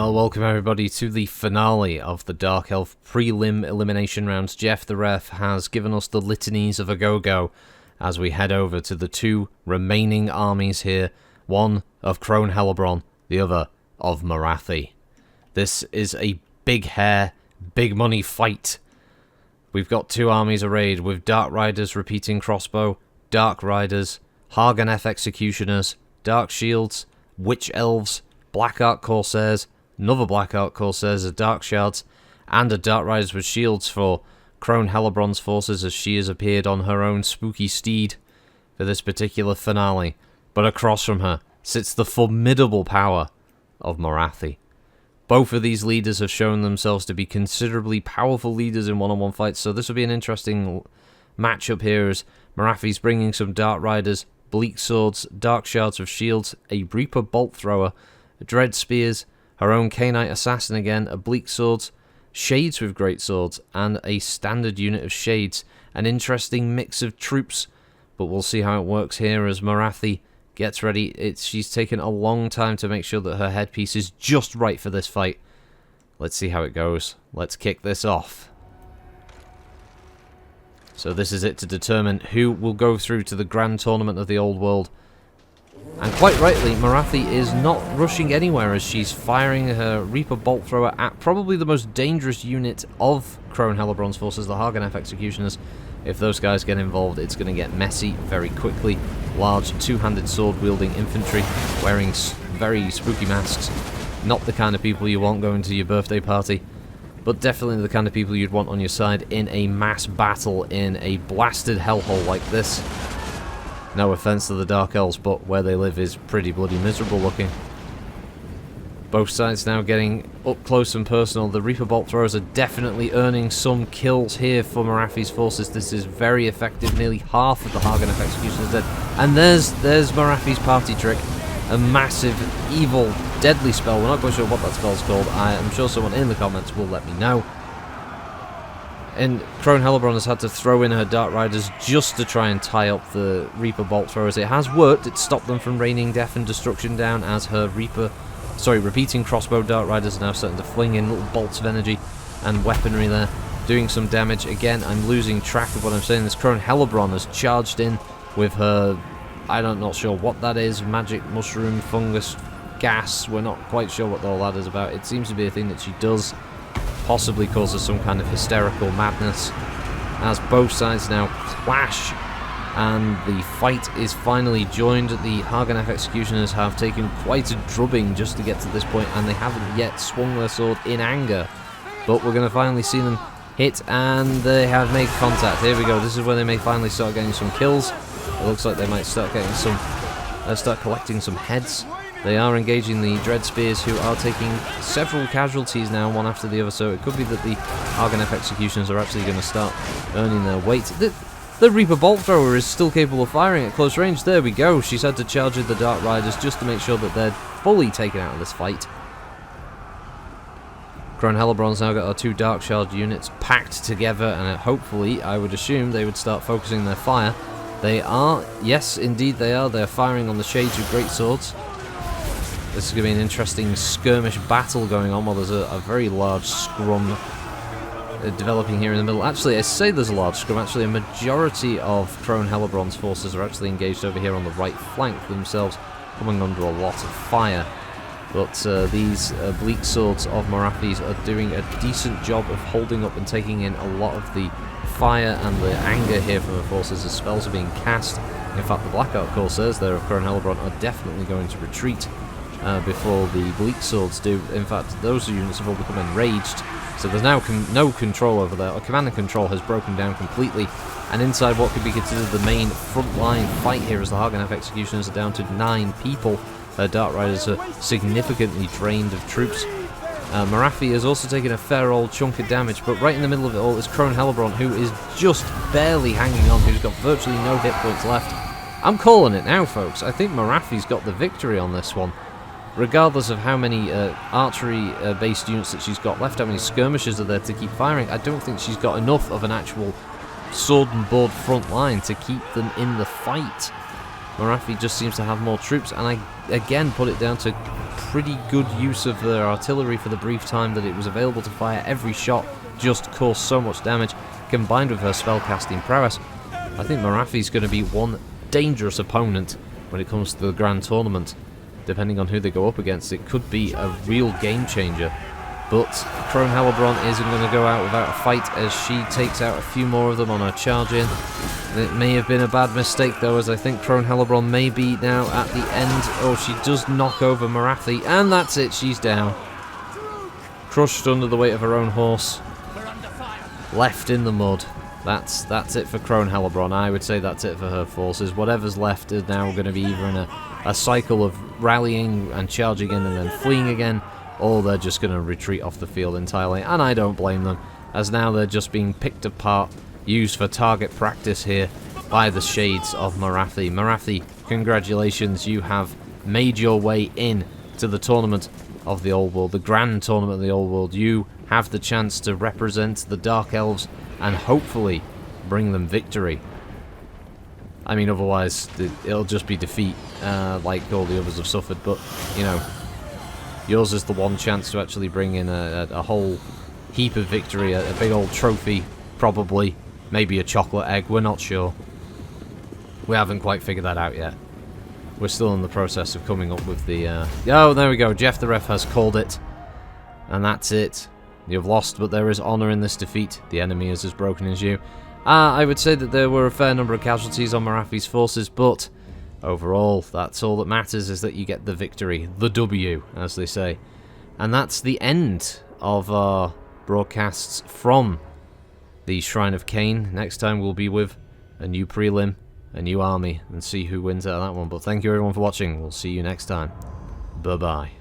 Well, welcome everybody to the finale of the Dark Elf prelim elimination rounds. Jeff the ref has given us the litanies of a go-go as we head over to the two remaining armies here. One of Crone Hellebron, the other of Morathi. This is a big hair, big money fight. We've got two armies arrayed with Dark Riders repeating crossbow, Dark Riders, Harganeth Executioners, Dark Shields, Witch Elves, Black Ark Corsairs, another Black Ark Corsairs, a Dark Shards, and a Dark Riders with shields for Crone Hellebron's forces as she has appeared on her own spooky steed for this particular finale. But across from her sits the formidable power of Morathi. Both of these leaders have shown themselves to be considerably powerful leaders in one-on-one fights, so this will be an interesting matchup here as Morathi's bringing some Dark Riders, Bleak Swords, Dark Shards with shields, a Reaper Bolt Thrower, Dread Spears, her own Cainite Assassin again, a Bleak Swords, Shades with Great Swords, and a standard unit of Shades. An interesting mix of troops, but we'll see how it works here as Morathi gets ready. She's taken a long time to make sure that her headpiece is just right for this fight. Let's see how it goes. Let's kick this off. So this is it to determine who will go through to the Grand Tournament of the Old World. And quite rightly, Morathi is not rushing anywhere as she's firing her Reaper Bolt Thrower at probably the most dangerous unit of Crone Hellebron's forces, the Harganeth Executioners. If those guys get involved, it's going to get messy very quickly. Large two-handed sword-wielding infantry wearing very spooky masks. Not the kind of people you want going to your birthday party, but definitely the kind of people you'd want on your side in a mass battle in a blasted hellhole like this. No offense to the Dark Elves, but where they live is pretty bloody miserable looking. Both sides now getting up close and personal. The Reaper Bolt Throwers are definitely earning some kills here for Morathi's forces. This is very effective. Nearly half of the Harganeth Executioners dead. And there's Morathi's party trick. A massive, evil, deadly spell. We're not quite sure what that spell's called. I am sure someone in the comments will let me know. And Crone Hellebron has had to throw in her Dark Riders just to try and tie up the Reaper Bolt Throwers. It has worked. It stopped them from raining death and destruction down as her repeating crossbow Dark Riders are now starting to fling in little bolts of energy and weaponry there, doing some damage. Again, I'm losing track of what I'm saying. This Crone Hellebron has charged in with her, I'm not sure what that is, magic mushroom, fungus, gas. We're not quite sure what all that is about. It seems to be a thing that she does. Possibly causes some kind of hysterical madness as both sides now clash and the fight is finally joined. The Harganeth Executioners have taken quite a drubbing just to get to this point, and they haven't yet swung their sword in anger, but we're going to finally see them hit, and they have made contact. Here we go. This is where they may finally start getting some kills. It looks like they might start getting some start collecting some heads. They are engaging the Dread Spears, who are taking several casualties now, one after the other, so it could be that the Harganeth Executioners are actually going to start earning their weight. The Reaper Bolt Thrower is still capable of firing at close range. There we go. She's had to charge with the Dark Riders just to make sure that they're fully taken out of this fight. Crone Hellebron's now got our two Dark Shard units packed together, and hopefully, I would assume, they would start focusing their fire. They are, yes, indeed they are. They're firing on the Shades with Great Swords. This is going to be an interesting skirmish battle going on while there's a very large scrum developing here in the middle. Actually, I say there's a large scrum. Actually, a majority of Crone Hellebron's forces are actually engaged over here on the right flank themselves, coming under a lot of fire. But these Bleak Swords of Morathi's are doing a decent job of holding up and taking in a lot of the fire and the anger here from the forces as spells are being cast. In fact, the Black Ark Corsairs there of Crone Hellebron are definitely going to retreat before the Bleak Swords do. In fact, those units have all become enraged, so there's now no control over there. Our command and control has broken down completely, and inside what could be considered the main frontline fight here as the Harganeth Executioners are down to 9 people. Dark Riders are significantly drained of troops. Morathi has also taken a fair old chunk of damage, but right in the middle of it all is Crone Hellebron, who is just barely hanging on, who's got virtually no hit points left. I'm calling it now, folks. I think Morathi's got the victory on this one. Regardless of how many archery-based units that she's got left, how many skirmishers are there to keep firing, I don't think she's got enough of an actual sword and board front line to keep them in the fight. Morathi just seems to have more troops, and I again put it down to pretty good use of their artillery for the brief time that it was available to fire. Every shot just caused so much damage, combined with her spellcasting prowess. I think Morathi's going to be one dangerous opponent when it comes to the Grand Tournament. Depending on who they go up against, it could be a real game changer. But Crone Hellebron isn't going to go out without a fight as she takes out a few more of them on her charge in. It may have been a bad mistake though, as I think Crone Hellebron may be now at the end. Oh, she does knock over Morathi, and that's it, she's down. Crushed under the weight of her own horse. Left in the mud. That's it for Crone Hellebron. I would say that's it for her forces. Whatever's left is now going to be either in a cycle of rallying and charging in and then fleeing again, or they're just going to retreat off the field entirely, and I don't blame them, as now they're just being picked apart, used for target practice here by the shades of Morathi. Morathi, congratulations, you have made your way in to the tournament of the Old World, the Grand Tournament of the Old World. You have the chance to represent the Dark Elves and hopefully bring them victory. I mean, otherwise it'll just be defeat, like all the others have suffered, but, you know, yours is the one chance to actually bring in a whole heap of victory, a big old trophy, probably, maybe a chocolate egg, we're not sure. We haven't quite figured that out yet. We're still in the process of coming up with the... Oh, there we go, Jeff the ref has called it. And that's it. You've lost, but there is honour in this defeat. The enemy is as broken as you. I would say that there were a fair number of casualties on Morathi's forces, but... overall, that's all that matters, is that you get the victory, the W, as they say. And that's the end of our broadcasts from the Shrine of Cain. Next time we'll be with a new prelim, a new army, and see who wins out of that one. But thank you everyone for watching. We'll see you next time. Bye-bye.